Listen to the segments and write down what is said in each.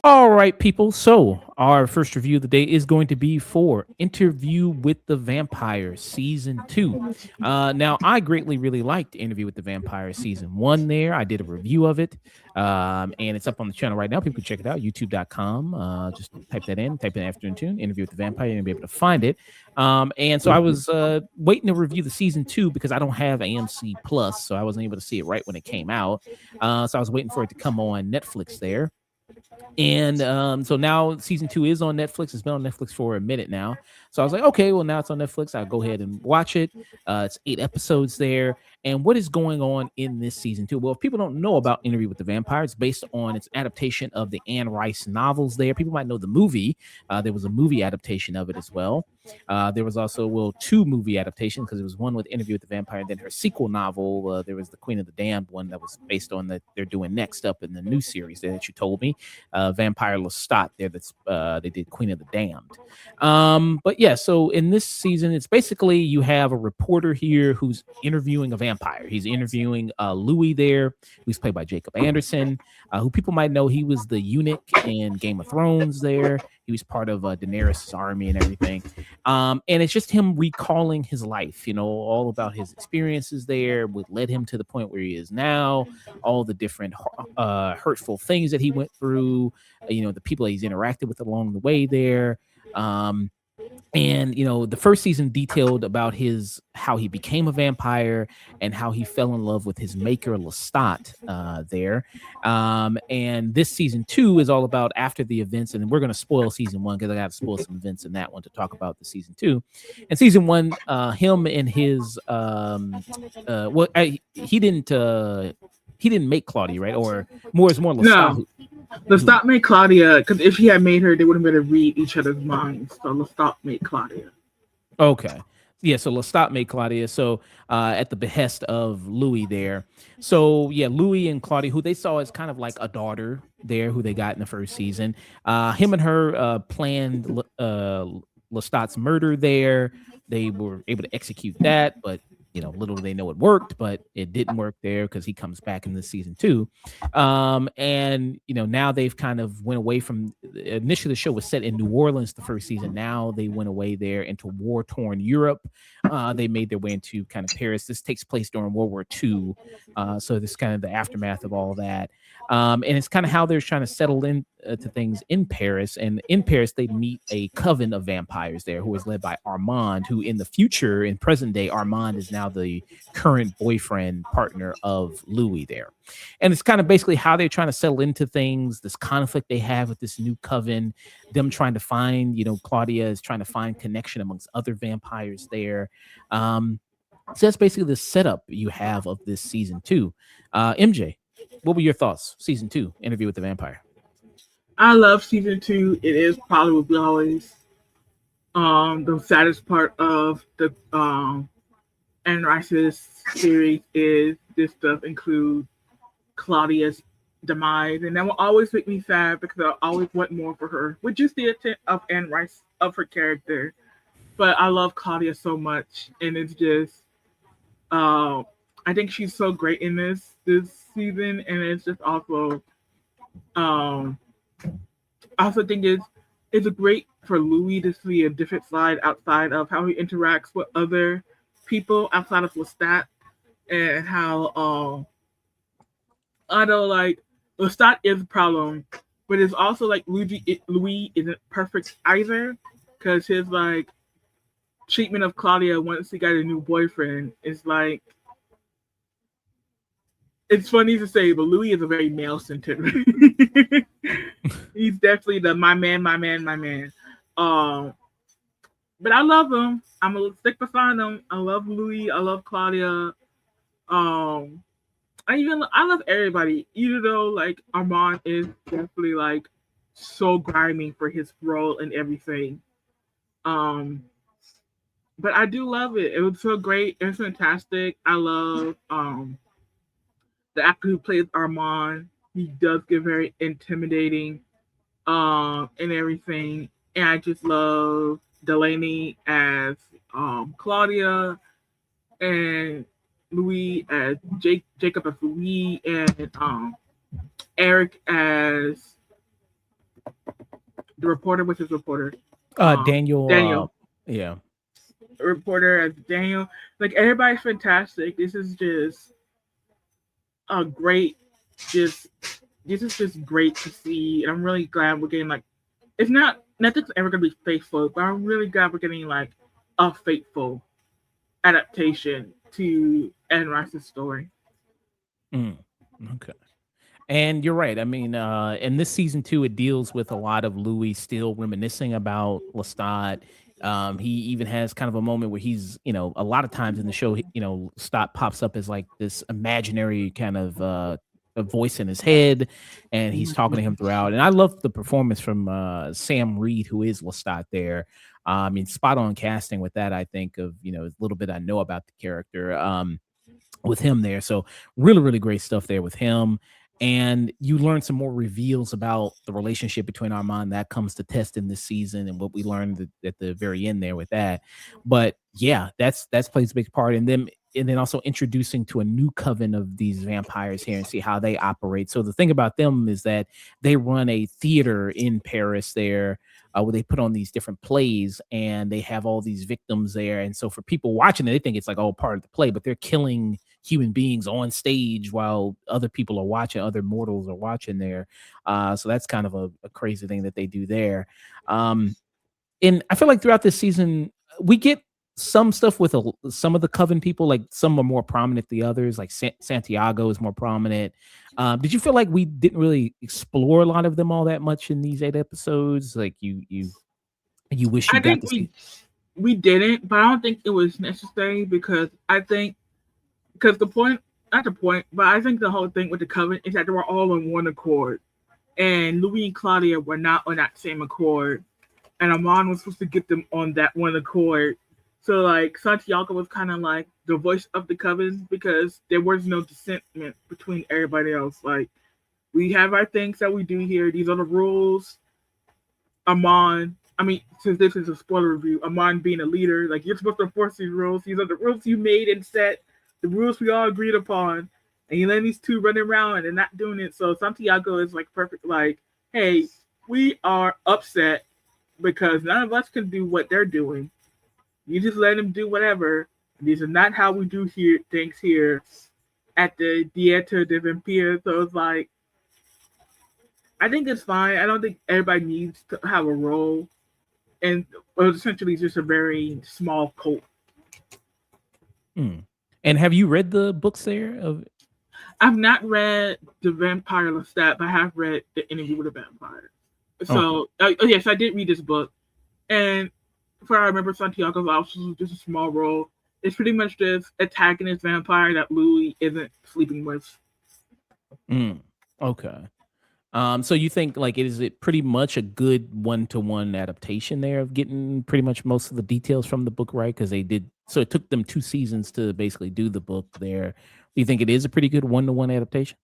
All right, people. So, our first review of the day is going to be for Interview with the Vampire Season 2. Now, I greatly really liked Interview with the Vampire Season 1 there. I did a review of it, and it's up on the channel right now. People can check it out, youtube.com. Just type in Afternoon Tune, Interview with the Vampire, and you'll be able to find it. And so I was waiting to review the Season 2 because I don't have AMC Plus, so I wasn't able to see it right when it came out. So I was waiting for it to come on Netflix there. And so now season 2 is on Netflix. It's been on Netflix for a minute now. So I was like, okay, well, now it's on Netflix. I'll go ahead and watch it. It's 8 episodes there. And what is going on in this season 2? Well, if people don't know about Interview with the Vampire, it's based on its adaptation of the Anne Rice novels there. People might know the movie. There was a movie adaptation of it as well. There was also, well, 2 movie adaptations, because there was one with Interview with the Vampire, and then her sequel novel. There was the Queen of the Damned one that was based on that they're doing next up in the new series there that you told me. Vampire Lestat there. They did Queen of the Damned. But yeah, so in this season, it's basically you have a reporter here who's interviewing a vampire. He's interviewing Louis there, who's played by Jacob Anderson, who people might know. He was the eunuch in Game of Thrones there. He was part of Daenerys' army and everything. And it's just him recalling his life, all about his experiences there, what led him to the point where he is now, all the different hurtful things that he went through, the people that he's interacted with along the way there. And the first season detailed about how he became a vampire and how he fell in love with his maker Lestat there. And this season 2 is all about after the events, and we're going to spoil season 1 because I got to spoil some events in that one to talk about the season 2. And season 1, him and his he didn't make Claudia, right? Or more Lestat. No. Lestat made Claudia, because if he had made her, they wouldn't be able to read each other's minds. So Lestat made Claudia. Okay. Yeah, so Lestat made Claudia, so at the behest of Louis there. So yeah, Louis and Claudia, who they saw as kind of like a daughter there, who they got in the first season. Him and her planned Lestat's murder there. They were able to execute that, but little do they know it worked, but it didn't work there because he comes back in this season 2. And now they've kind of went away from, initially the show was set in New Orleans the first season. Now they went away there into war-torn Europe. They made their way into kind of Paris. This takes place during World War II. So this is kind of the aftermath of all that. And it's kind of how they're trying to settle in to things in Paris. And in Paris, they meet a coven of vampires there who is led by Armand, who in the future, in present day, Armand is now the current boyfriend partner of Louis there. And it's kind of basically how they're trying to settle into things, this conflict they have with this new coven, them trying to find, Claudia is trying to find connection amongst other vampires there. So that's basically the setup you have of this season 2. MJ, what were your thoughts? Season 2, Interview with the Vampire. I love season 2. It is probably always the saddest part of the Anne Rice's series is this stuff includes Claudia's demise, and that will always make me sad because I always want more for her, which is the intent of Anne Rice, of her character. But I love Claudia so much, and it's just I think she's so great in this season, and it's just also I also think it's a great for Louis to see a different side outside of how he interacts with other people outside of Lestat, and how I know like Lestat is a problem, but it's also like Louis isn't perfect either, because his like treatment of Claudia once he got a new boyfriend is like, it's funny to say, but Louis is a very male-centered. He's definitely the my man. But I love him. I'm gonna stick beside him. I love Louis. I love Claudia. I love everybody. Even though like Armand is definitely like so grimy for his role and everything. But I do love it. It was so great. It was fantastic. I love the actor who plays Armand. He does get very intimidating. and everything. And I just love Delaney as Claudia, and Louis as Jacob as Louis, and Eric as the reporter, which is reporter, Daniel. Daniel, Yeah. reporter as Daniel. Like everybody's fantastic. This is just a great, just this is just great to see. And I'm really glad we're getting like it's not nothing's ever gonna be faithful, but I'm really glad we're getting like a faithful adaptation to Anne Rice's story. Mm, okay. And you're right. I mean, in this season two, it deals with a lot of Louis still reminiscing about Lestat. He even has kind of a moment where he's, a lot of times in the show, Lestat pops up as like this imaginary kind of a voice in his head, and he's talking to him throughout. And I love the performance from Sam Reed, who is Lestat there. I mean, spot on casting with that. I think of a little bit I know about the character. With him there. So really, really great stuff there with him. And you learn some more reveals about the relationship between Armand that comes to test in this season, and what we learned at the very end there with that. But yeah, that's plays a big part in them. And then also introducing to a new coven of these vampires here and see how they operate. So the thing about them is that they run a theater in Paris there, where they put on these different plays, and they have all these victims there. And so for people watching it, they think it's like all part of the play, but they're killing human beings on stage while other people are watching, other mortals are watching there. So that's kind of a crazy thing that they do there. And I feel like throughout this season, we get some stuff with some of the coven people. Like some are more prominent than the others. Like Santiago is more prominent. Did you feel like we didn't really explore a lot of them all that much in these 8 episodes? Like you wish you I got think to see. we didn't, but I don't think it was necessary because I think because the point not the point, but I think the whole thing with the coven is that they were all on one accord, and Louis and Claudia were not on that same accord, and Amon was supposed to get them on that one accord. So like Santiago was kind of like the voice of the coven because there was no dissentment between everybody else. Like we have our things that we do here. These are the rules. Amon, I mean, since this is a spoiler review, Amon being a leader, like you're supposed to enforce these rules. These are the rules you made and set, the rules we all agreed upon, and you let these two run around and not doing it. So Santiago is like perfect, like, hey, we are upset because none of us can do what they're doing. You just let them do whatever. These are not how we do here things here at the Theater de Vampire. So it's like I think it's fine. I don't think everybody needs to have a role, and well, essentially it's just a very small cult. Hmm. And have you read the books there of? I've not read the Vampire Lestat, but I have read the Interview with the Vampire. Okay. So, yes, I did read this book, and for I remember, Santiago's also just a small role. It's pretty much this antagonist vampire that Louis isn't sleeping with. Mm, okay. So you think like is it pretty much a good one-to-one adaptation there of getting pretty much most of the details from the book, right? Because they did so it took them 2 seasons to basically do the book there. Do you think it is a pretty good one-to-one adaptation?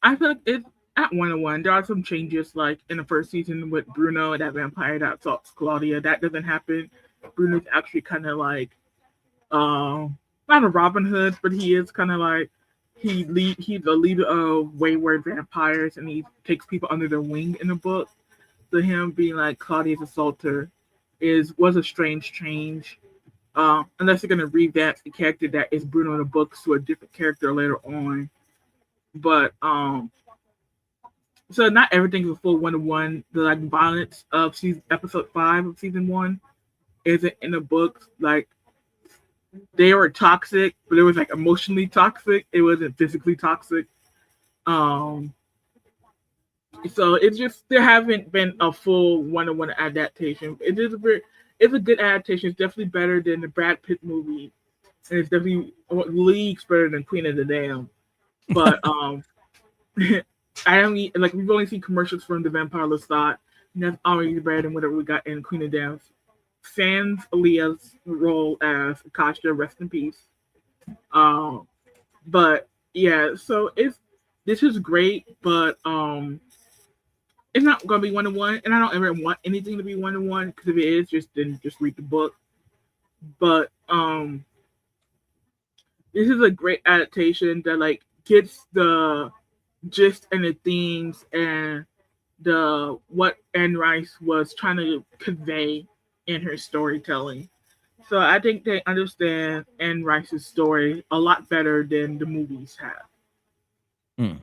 I feel like it's at 101. There are some changes, like in the first season with Bruno and that vampire that assaults Claudia. That doesn't happen. Bruno's actually kind of like, not a Robin Hood, but he is kind of like he's the leader of wayward vampires, and he takes people under their wing in the book. So him being like Claudia's assaulter was a strange change. Unless they're gonna revamp the character that is Bruno in the books to a different character later on. But so not everything is a full 1-to-1. The like violence of season episode 5 of season 1 isn't in the books. Like they were toxic, but it was like emotionally toxic. It wasn't physically toxic. Um, so it's just there haven't been a full 1-to-1 adaptation. It's a good adaptation. It's definitely better than the Brad Pitt movie, and it's definitely leagues better than Queen of the Dam. But I don't like we've only seen commercials from the Vampire Lestat, and that's already better than whatever we got in Queen of Dams. Sans Aaliyah's role as Akasha, rest in peace. Um, but yeah, so it's this is great, but it's not gonna be 1-to-1, and I don't ever want anything to be 1-to-1, because if it is, just then just read the book. But this is a great adaptation that like gets the gist and the themes and the what Anne Rice was trying to convey in her storytelling. So I think they understand Anne Rice's story a lot better than the movies have. Mm.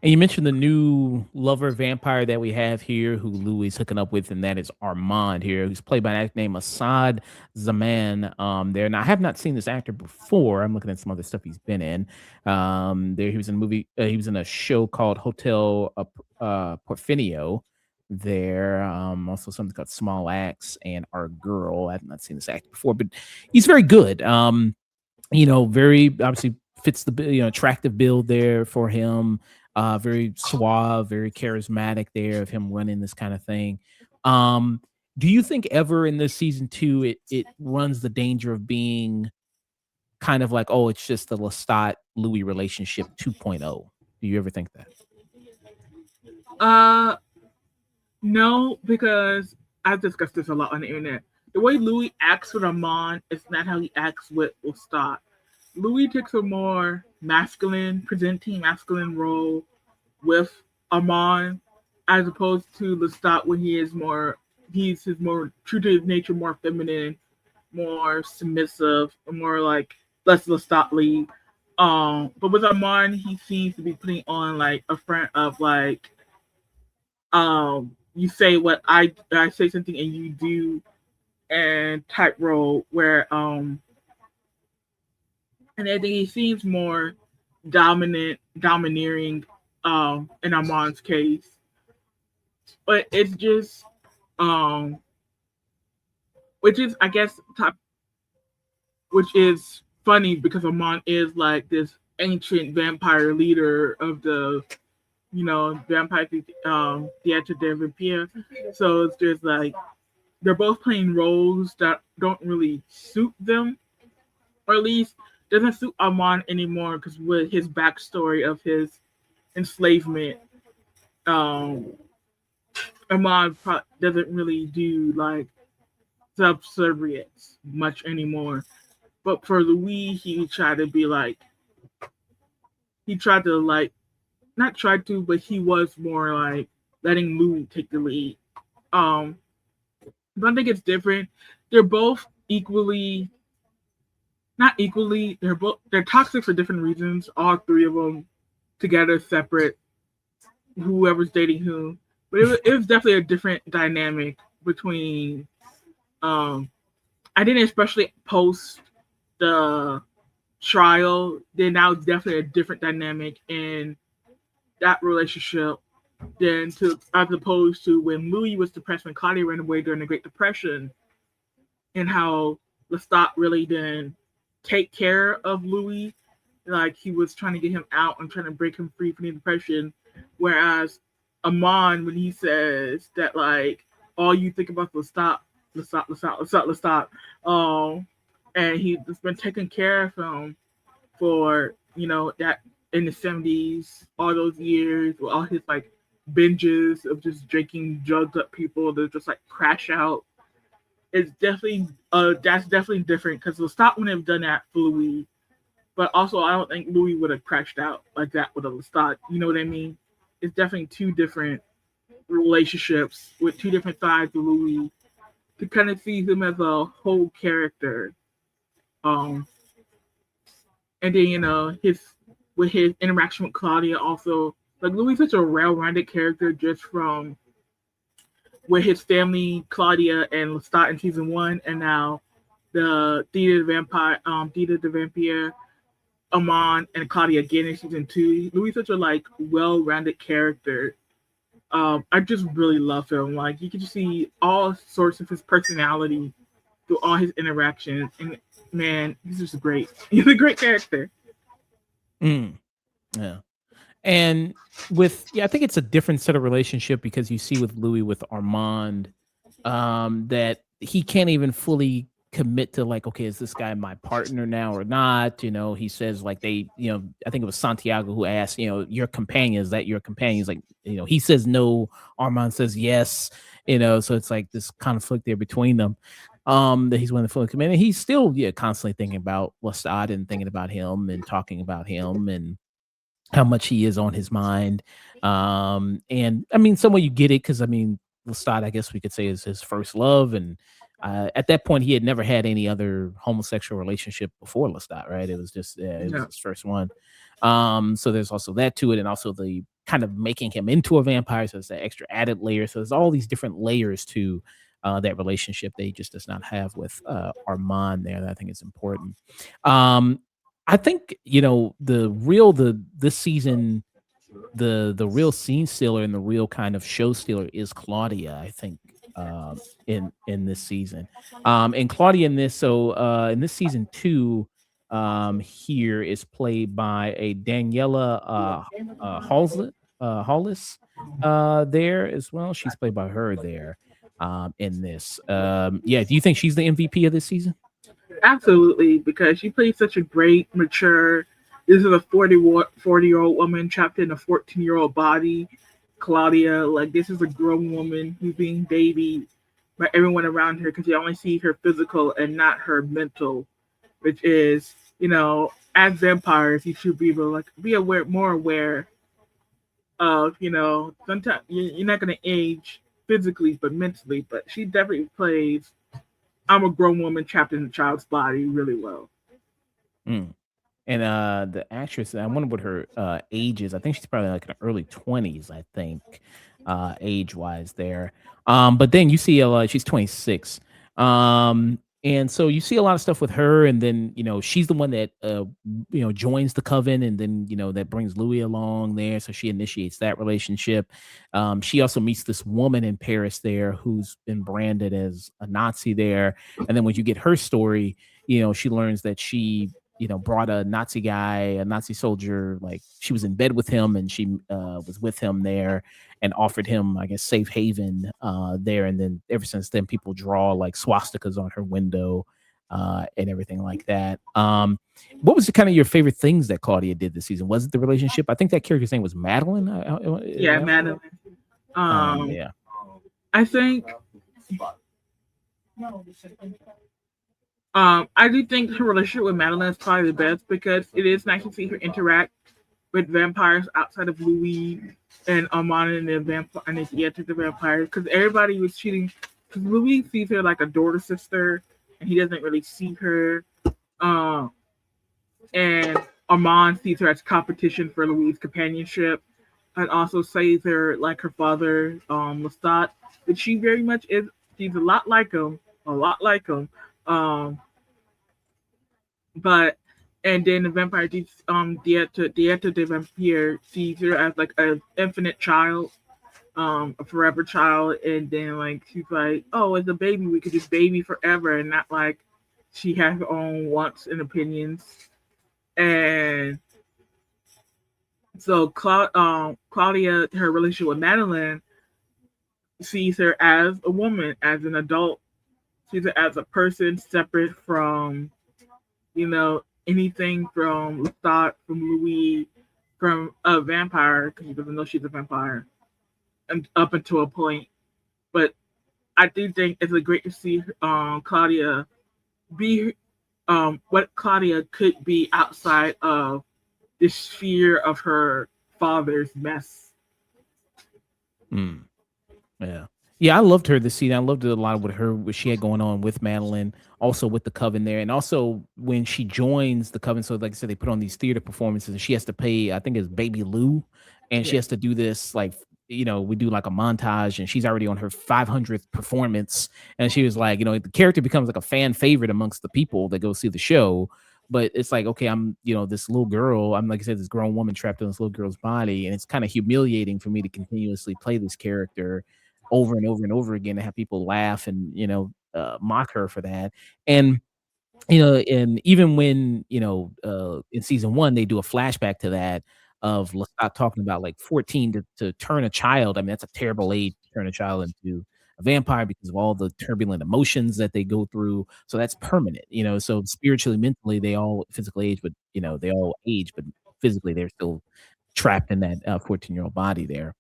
And you mentioned the new lover vampire that we have here, who Louis is hooking up with, and that is Armand here, who's played by an actor named Assad Zaman. There now, I have not seen this actor before. I'm looking at some other stuff he's been in. There, he was in a movie. He was in a show called Hotel Porfinio. There, also something called Small Axe and Our Girl. I have not seen this actor before, but he's very good. Very obviously fits the attractive build there for him. Very suave, very charismatic there of him running this kind of thing. Um, do you think ever in this season two it runs the danger of being kind of like, oh, it's just the Lestat Louis relationship 2.0? Do you ever think that? Uh, no, because I've discussed this a lot on the internet. The way Louis acts with Armand is not how he acts with Lestat. Louis takes a more presenting masculine role with Armand, as opposed to Lestat when he's his more true to his nature, more feminine, more submissive, more like less Lestat lead. But with Armand, he seems to be putting on like a front of like, you say what I say something and you do, and type role where and I think he seems more domineering, in Armand's case. But it's just, um, which is, I guess, which is funny because Armand is like this ancient vampire leader of the, vampire theatre de vampire. So it's just like they're both playing roles that don't really suit them, or at least doesn't suit Armand anymore, because with his backstory of his enslavement, um, Armand doesn't really do like subservience much anymore. But for Louis, he tried to like not try to, but he was more like letting Louis take the lead. Um, but I think it's different. They're both equally not equally. They're toxic for different reasons. All three of them together, separate, whoever's dating who. But it was definitely a different dynamic between. I didn't especially post the trial. Then now it's definitely a different dynamic in that relationship than to as opposed to when Louis was depressed when Claudia ran away during the Great Depression, and how Lestat really didn't take care of Louis, like he was trying to get him out and trying to break him free from the depression. Whereas Amon, when he says that like all you think about is Lestat, and he's been taking care of him for that in the 70s, all those years, with all his like binges of just drinking drugs up people that just like crash out. It's definitely that's definitely different because Lestat wouldn't have done that for Louis, but also I don't think Louis would have crashed out like that with a Lestat. You know what I mean? It's definitely two different relationships with two different sides of Louis, to kind of see him as a whole character. Um, and then his with his interaction with Claudia also, like Louis is such a well-rounded character just from with his family, Claudia and Lestat in season one, and now the Theater the Vampire, Amon and Claudia again in season two. Louis is such a like well-rounded character. I just really love him. Like you can just see all sorts of his personality through all his interactions, and man, he's just great. He's a great character. Mm, yeah. And I think it's a different set of relationship because you see with Louis with Armand, that he can't even fully commit to like, okay, is this guy my partner now or not? He says like I think it was Santiago who asked, your companion, is that your companion? He's like, he says no, Armand says yes, so it's like this conflict there between them. That he's willing to fully commit. And he's still, yeah, constantly thinking about Lestat and thinking about him and talking about him and how much he is on his mind. And I mean, some way you get it because I mean, Lestat, I guess we could say, is his first love, and at that point, he had never had any other homosexual relationship before Lestat, right? It was just it was Yeah. his first one. So there's also that to it, and also the kind of making him into a vampire. So it's that extra added layer. So there's all these different layers to that relationship that he just does not have with Armand there. That I think is important. Um, I think the this season the real scene stealer and the real kind of show stealer is Claudia. I think in this season, and Claudia in this in this season two, here is played by a Daniela Hollis there as well. She's played by her there in this. Yeah, do you think she's the MVP of this season? Absolutely, because she plays such a great, mature. This is a 40-year-old woman trapped in a 14-year-old body. Claudia, like, this is a grown woman who's being babied by everyone around her because you only see her physical and not her mental, which is, as vampires, you should be able to, like, be aware, more aware of, sometimes you're not going to age physically, but mentally. But she definitely plays I'm a grown woman trapped in a child's body really well. Mm. And the actress, I wonder what her age is. I think she's probably like in her early 20s, I think, age wise there. But then you see a lot, she's 26. And so you see a lot of stuff with her, and then she's the one that joins the coven, and then that brings Louis along there. So she initiates that relationship. She also meets this woman in Paris there who's been branded as a Nazi there. And then when you get her story, she learns that she brought a Nazi guy, a Nazi soldier, like she was in bed with him and she was with him there and offered him, I guess, safe haven there. And then ever since then, people draw like swastikas on her window and everything like that. What was the kind of your favorite things that Claudia did this season? Was it the relationship? I think that character's name was Madeline. Yeah, Madeline. Um, Yeah. I think I do think her relationship with Madeline is probably the best because it is nice to see her interact with vampires outside of Louis and Armand and the vampire and the vampires because everybody was cheating. Because Louis sees her like a daughter sister, and he doesn't really see her. Um, and Armand sees her as competition for Louis' companionship, and also sees her like her father, Lestat, but she very much is. She's a lot like him. Um, but and then the vampire Dieta de Vampire sees her as like an infinite child, a forever child, and then like she's like, oh, as a baby we could just baby forever, and not like she has her own wants and opinions. And so Claudia, her relationship with Madeline, sees her as a woman, as an adult, sees her as a person separate from anything from Lestat, from Louis, from a vampire, because he doesn't know she's a vampire, and up until a point. But I do think it's a great to see Claudia be what Claudia could be outside of the sphere of her father's mess. Mm. Yeah. Yeah, I loved her this season. I loved it a lot with her, what she had going on with Madeline, also with the coven there. And also when she joins the coven, so like I said, they put on these theater performances and she has to pay, I think it's Baby Lou, and she Yeah. has to do this like we do like a montage and she's already on her 500th performance. And she was like, the character becomes like a fan favorite amongst the people that go see the show. But it's like, okay, I'm, this little girl, I'm like I said, this grown woman trapped in this little girl's body. And it's kind of humiliating for me to continuously play this character over and over and over again and have people laugh and mock her for that. And and even when in season one they do a flashback to that of Lestat talking about like 14 to turn a child. I mean, that's a terrible age to turn a child into a a vampire because of all the turbulent emotions that they go through. So that's permanent, so spiritually, mentally, they all physically age, but, they all age, but physically they're still trapped in that 14-year-old body there.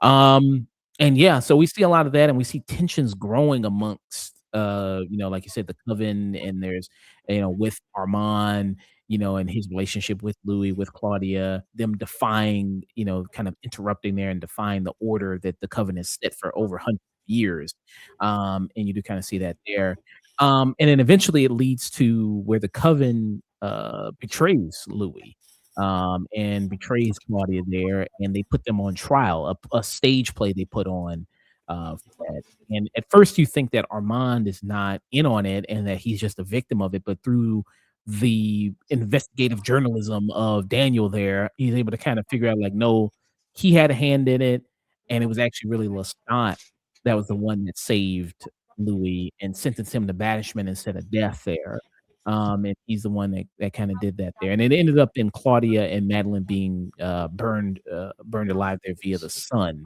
And yeah, so we see a lot of that, and we see tensions growing amongst, like you said, the coven, and there's, with Armand, and his relationship with Louis, with Claudia, them defying, kind of interrupting there and defying the order that the coven has set for over hundreds of years. And you do kind of see that there. And then eventually it leads to where the coven betrays Louis, and betrays Claudia there, and they put them on trial, a stage play they put on, for that. And at first, you think that Armand is not in on it and that he's just a victim of it, but through the investigative journalism of Daniel there, he's able to kind of figure out, like, no, he had a hand in it, and it was actually really Lestat that was the one that saved Louis and sentenced him to banishment instead of death there. And he's the one that kinda did that there, and it ended up in Claudia and Madeline being, burned alive there via the sun.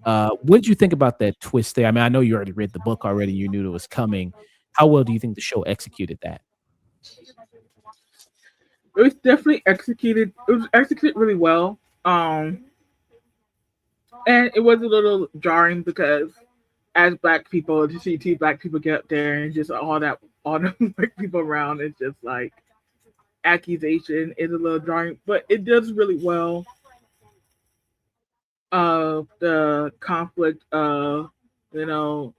What did you think about that twist there? I mean, I know you already read the book already, you knew it was coming. How well do you think the show executed that? It was definitely executed. It was executed really well. And it was a little jarring because as black people, to see two black people get up there and just all the white people around, it's just like accusation is a little jarring, but it does really well of the conflict of, you know,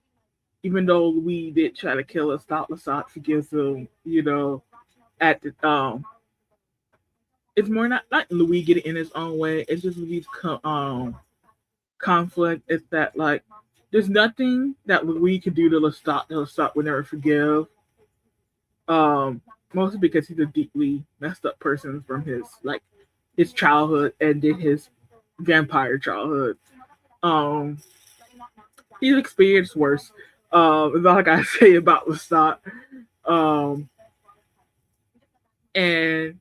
even though we did try to kill us, stop Lasat forgives him, at the it's more not Louis getting in his own way. It's just Louis' conflict. It's that like there's nothing that Louis could do to Lestat would never forgive. Mostly because he's a deeply messed up person from his childhood and did his vampire childhood. Um, he's experienced worse. Is all I gotta say about Lestat. Um, and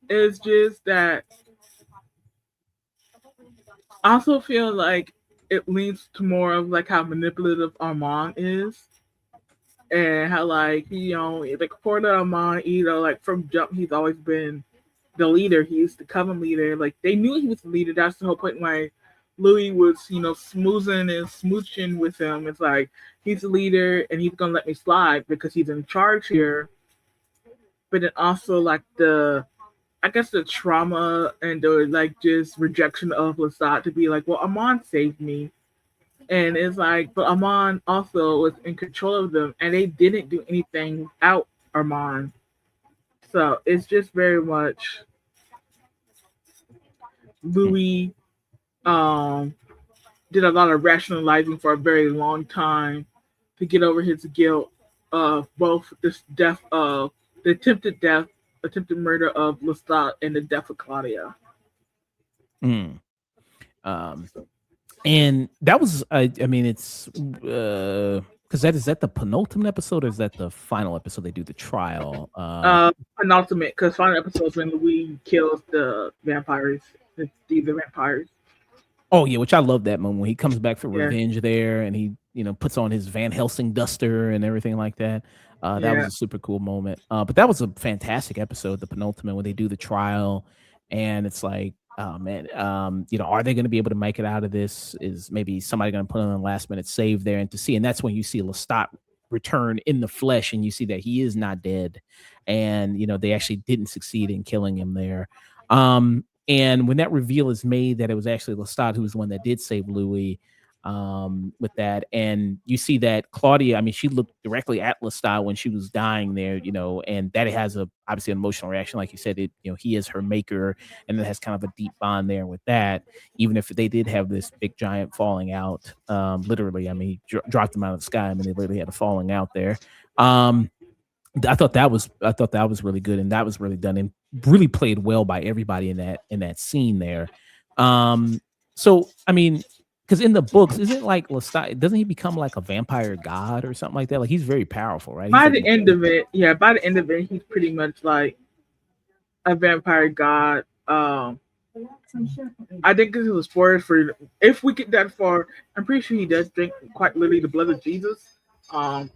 it's just that I also feel like it leads to more of like how manipulative Armand is, and how like like for the Armand, like from jump he's always been the leader. He's the coven leader. Like they knew he was the leader. That's the whole point why Louis was smoozing and smooching with him. It's like he's the leader and he's gonna let me slide because he's in charge here. But then also like I guess the trauma and the like just rejection of Lestat to be like, well, Amon saved me. And it's like, but Amon also was in control of them and they didn't do anything without Armand. So it's just very much Louis did a lot of rationalizing for a very long time to get over his guilt of both this death of the attempted murder of Lestat and the death of Claudia. Mm. And that was, I mean, it's because is that the penultimate episode or is that the final episode they do the trial? Penultimate, because final episode is when Louis kills the vampires, the vampires. Oh yeah, which I love that moment when he comes back for revenge there, and he puts on his Van Helsing duster and everything like that. That was a super cool moment. But that was a fantastic episode, the penultimate, when they do the trial, and it's like, oh man, are they going to be able to make it out of this? Is maybe somebody going to put on a last minute save there, and to see, and that's when you see Lestat return in the flesh, and you see that he is not dead, and they actually didn't succeed in killing him there. And when that reveal is made that it was actually Lestat who was the one that did save Louis, with that, and you see that Claudia, I mean, she looked directly at Lestat when she was dying there, and that it has obviously an emotional reaction, like you said, he is her maker, and it has kind of a deep bond there with that. Even if they did have this big giant falling out, literally, I mean, he dropped them out of the sky. I mean, they literally had a falling out there. I thought that was really good, and that was really done and really played well by everybody in that scene there. So I mean, because in the books, isn't like Lestat, doesn't he become like a vampire god or something like that? Like he's very powerful, right? By the end of it, he's pretty much like a vampire god. I think this is a spoiler for if we get that far. I'm pretty sure he does drink quite literally the blood of Jesus, um,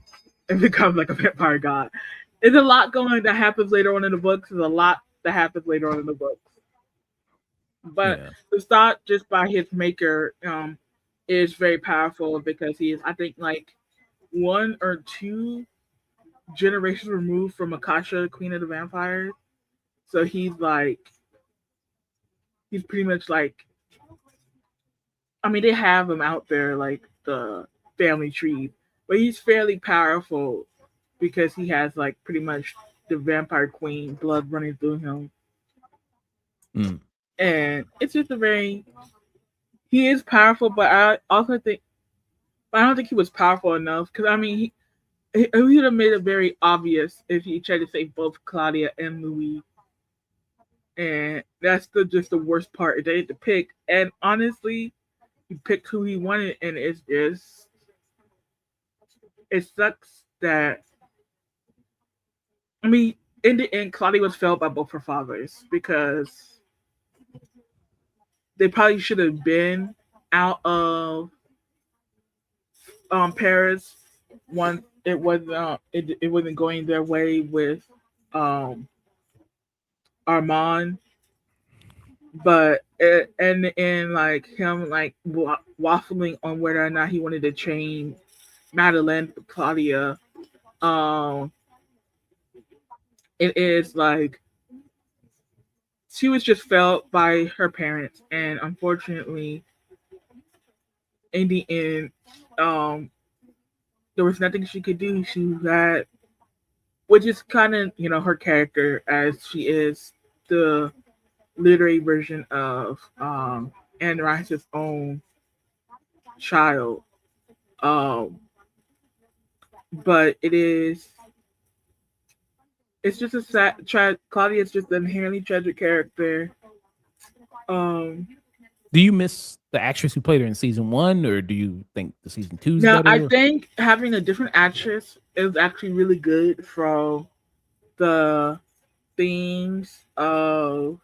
and becomes like a vampire god. There's a lot going that happens later on in the books. There's a lot that happens later on in the books, but Yeah. the start just by his maker is very powerful because he is, I think, like one or two generations removed from Akasha, Queen of the Vampires. So he's pretty much like, I mean, they have him out there like the family tree, but he's fairly powerful because he has like pretty much the vampire queen blood running through him, Mm. and it's just a very he is powerful, but I also think, but I don't think he was powerful enough because I mean he would have made it very obvious if he tried to save both Claudia and Louis, and that's just the worst part. They had to pick, and honestly, he picked who he wanted, and it's just it sucks that I mean, in the end, Claudia was failed by both her fathers because they probably should have been out of Paris once it wasn't going their way with um, Armand, but and in like him like waffling on whether or not he wanted to change Madeline for Claudia, um, it is like she was just felt by her parents, and unfortunately, in the end, um, there was nothing she could do. She had, which is kind of her character as she is the literary version of Anne Rice's own child. Um, but it's just a sad. Claudia is just an inherently tragic character. Um, Do you miss the actress who played her in season one, or do you think the season two is Now, I better? think having a different actress is actually really good for the themes um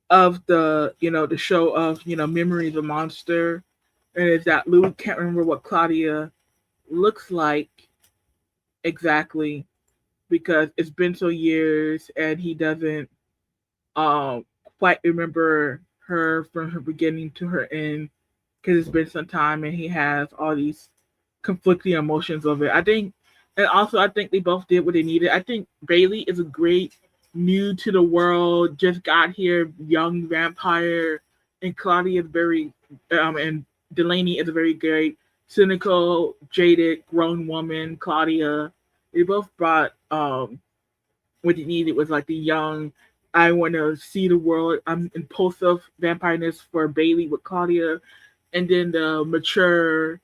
of the the show of Memory of the Monster, and is that Louis can't remember what Claudia looks like exactly because it's been so years and he doesn't um quite remember her from her beginning to her end because it's been some time and he has all these conflicting emotions of it. I think, and also I think they both did what they needed. I think Bailey is a great new to the world, just got here, young vampire, and Claudia is very, and Delaney is a very great, cynical, jaded, grown woman. Claudia, they both brought what they needed was like the young. I want to see the world. I'm impulsive vampireness for Bailey with Claudia, and then the mature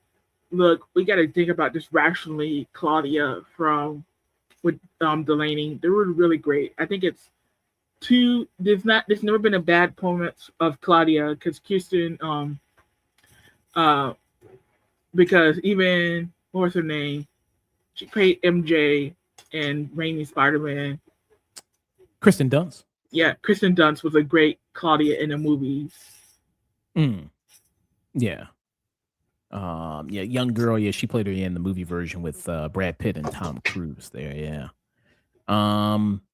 look, we got to think about this rationally. Claudia from with Delaney, they were really great. I think it's two. There's never been a bad performance of Claudia because Kirsten uh because even what was her name? She played MJ and Raimi Spider Man. Kristen Dunst. Yeah, Kristen Dunst was a great Claudia in the movies. Mm. Yeah. Yeah, young girl. Yeah, she played her in the movie version with Brad Pitt and Tom Cruise. There, yeah.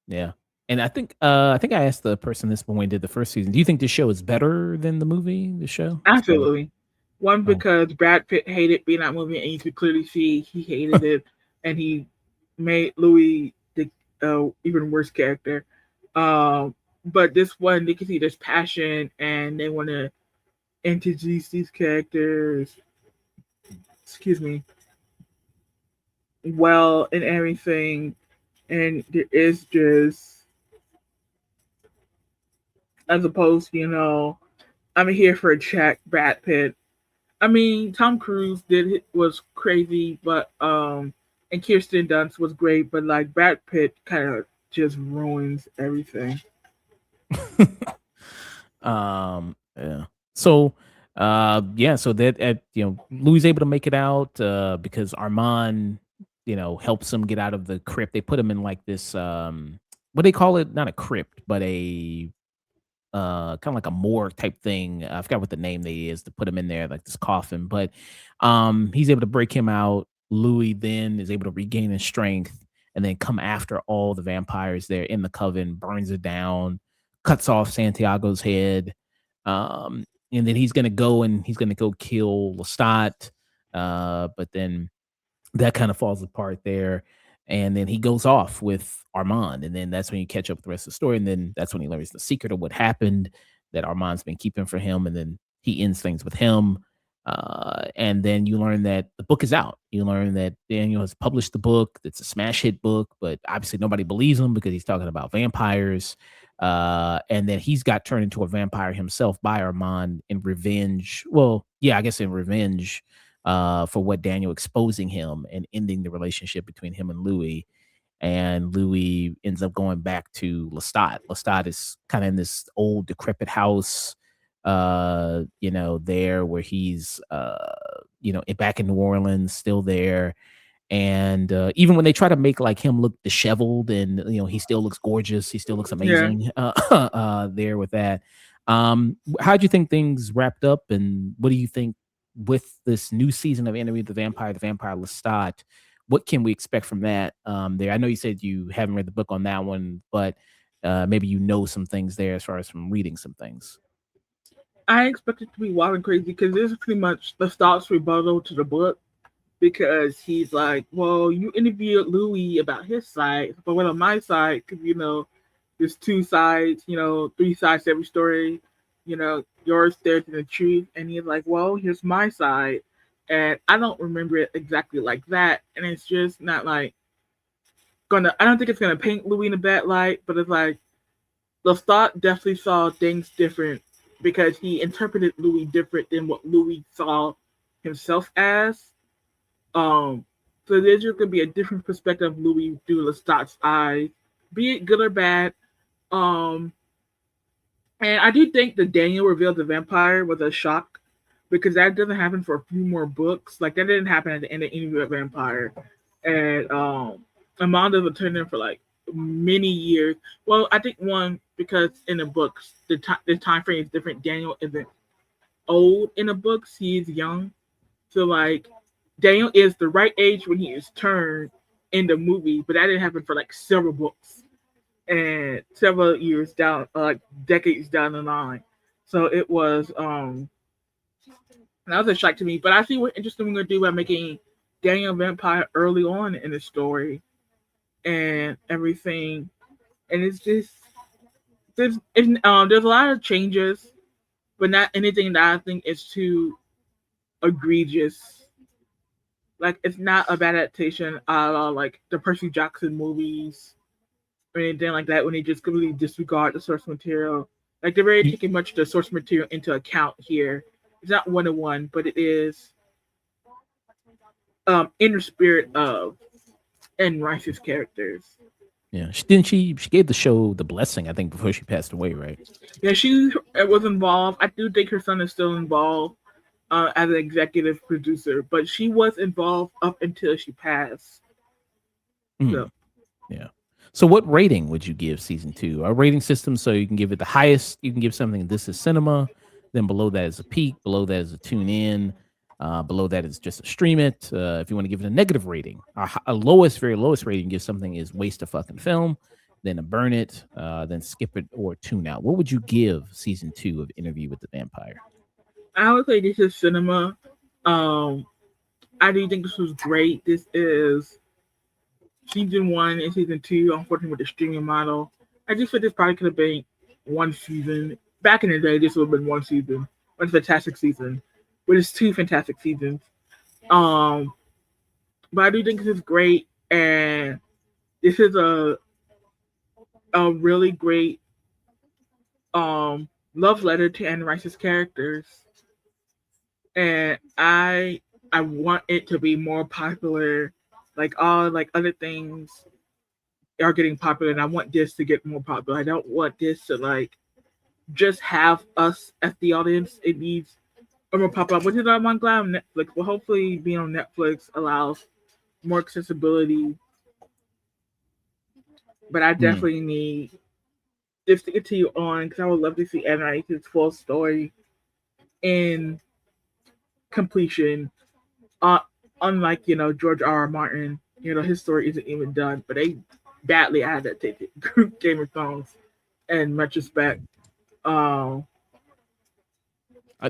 Yeah. And I think I asked the person this when we did the first season. Do you think this show is better than the movie? The show? So, Absolutely. One oh, because Brad Pitt hated being that movie, and you could clearly see he hated it, and he made Louis the even worse character. But this one, they can see there's passion, and they want to introduce these characters. Excuse me. Well, and everything, and there is just as opposed, I'm here for a check, Brad Pitt. I mean, Tom Cruise was crazy, but and Kirsten Dunst was great, but like Brad Pitt kind of just ruins everything. yeah. So, yeah. So that Louis is able to make it out because Armand, helps him get out of the crypt. They put him in like this. what they call it, not a crypt, but a kind of like a morgue type thing. I forgot what the name they is to put him in there, like this coffin. But he's able to break him out. Louis then is able to regain his strength and then come after all the vampires there in the coven, burns it down, cuts off Santiago's head. And then he's gonna go and he's gonna go kill Lestat. But then that kind of falls apart there. And then he goes off with Armand. And then that's when you catch up with the rest of the story. And then that's when he learns the secret of what happened that Armand's been keeping for him. And then he ends things with him. And then you learn that the book is out. You learn that Daniel has published the book. It's a smash hit book, but obviously nobody believes him because he's talking about vampires. And then he's got turned into a vampire himself by Armand in revenge. Well, yeah, I guess in revenge for what Daniel exposing him and ending the relationship between him and Louis. And Louis ends up going back to Lestat. Lestat is kind of in this old decrepit house, there where he's, back in New Orleans, still there. And even when they try to make like him look disheveled and he still looks gorgeous, he still looks Yeah, amazing there with that. How do you think things wrapped up, and what do you think with this new season of Interview with the Vampire Lestat? What can we expect from that? There, I know you said you haven't read the book on that one, but maybe some things there as far as from reading some things. I expect it to be wild and crazy because this is pretty much the Stock's rebuttal to the book because he's like, well, you interviewed Louis about his side, but what on my side? Because there's two sides, three sides to every story. Yours, theirs, and the truth. And he's like, well, here's my side, and I don't remember it exactly like that. And it's just not like gonna. I don't think it's gonna paint Louis in a bad light, but it's like Lestat definitely saw things different because he interpreted Louis different than what Louis saw himself as. So there's just gonna be a different perspective of Louis through Lestat's eyes, be it good or bad. Um, and I do think the Daniel revealed the vampire was a shock because that doesn't happen for a few more books. Like that didn't happen at the end of any vampire, and Amanda was turned in for like many years. Well, I think one because in the books the time frame is different. Daniel isn't old in the books; he is young. So like Daniel is the right age when he is turned in the movie, but that didn't happen for like several books and several years down, like decades down the line. So it was that was a shock to me. But I see what interesting we're gonna do by making Daniel Vampire early on in the story and everything. And it's just there's a lot of changes, but not anything that I think is too egregious. Like it's not a bad adaptation of like the Percy Jackson movies or anything like that when they just completely disregard the source material. Like they're very You, taking much of the source material into account here. It's not 101, but it is inner spirit of and Rice's characters. yeah, she gave the show the blessing, I think, before she passed away, right? Yeah, she was involved. I do think her son is still involved as an executive producer, but she was involved up until she passed. Mm. So Yeah. So what rating would you give season two? A rating system, so you can give it the highest. You can give something, this is cinema. Then below that is a peak. Below that is a tune in. Below that is just a stream it. If you want to give it a negative rating, a lowest, very lowest rating, give something is waste of fucking film. Then a burn it. Then skip it or tune out. What would you give season two of Interview with the Vampire? I would say this is cinema. Um, I do think this was great. This is season one and season two. Unfortunately, with the streaming model, I just feel this probably could have been one season. Back in the day, this would have been one season, one fantastic season. But it's two fantastic seasons. Um, but I do think this is great, and this is a really great love letter to Anne Rice's characters, and I want it to be more popular, like all like other things are getting popular, and I want this to get more popular. I don't want this to like just have us as the audience. It needs a more popular, which is I'm glad on Netflix. But hopefully, being on Netflix allows more accessibility but I Mm. definitely need this to continue on because I would love to see Anne Rice's full story in completion. Uh, Unlike George R. R. Martin, his story isn't even done, but they badly adapted Game of Thrones in retrospect. Um,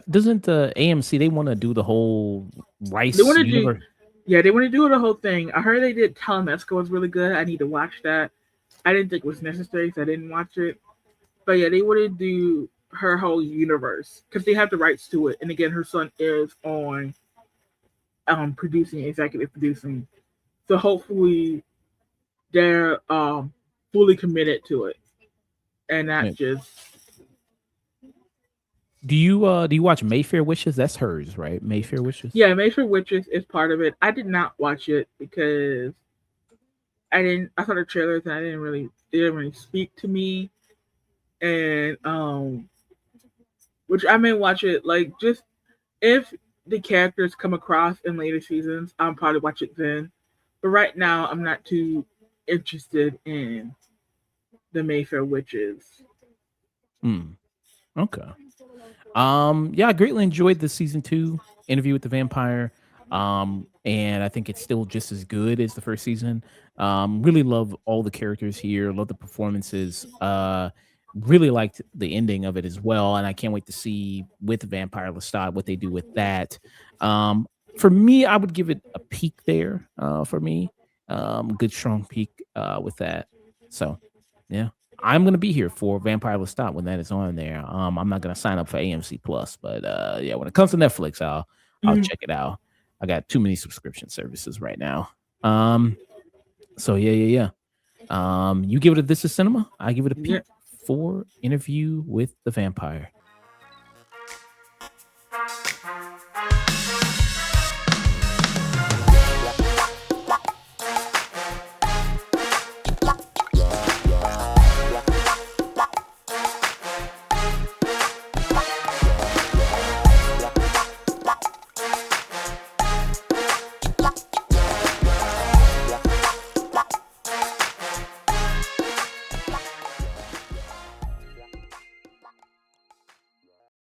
Doesn't the AMC they want to do the whole they Rice want to do, universe? yeah, they want to do the whole thing. I heard they did Telemesco was really good. I need to watch that. I didn't think it was necessary, so I didn't watch it. But yeah, they want to do her whole universe because they have the rights to it. And again, her son is on producing, executive producing. So hopefully they're fully committed to it and Yeah. not just Do you watch Mayfair Wishes? That's hers, right? Mayfair Wishes. yeah. Make sure Witches is part of it. I did not watch it because I didn't. I saw the trailers and it didn't really speak to me. And which I may watch it like just if the characters come across in later seasons, I'll probably watch it then. But right now, I'm not too interested in the Mayfair Witches. Hmm. Okay. Yeah, I greatly enjoyed the season 2 interview with the vampire. And I think it's still just as good as the first season. Really love all the characters here, love the performances. Really liked the ending of it as well. And I can't wait to see with Vampire Lestat what they do with that. For me, I would give it a peak there, for me. Good strong peak with that. So yeah. I'm gonna be here for Vampire Lestat when that is on there. I'm not gonna sign up for AMC Plus, but yeah, when it comes to Netflix, I'll Mhm. check it out. I got too many subscription services right now. Um, so yeah. You give it a This Is Cinema. I give it a Yeah, peep for Interview with the Vampire.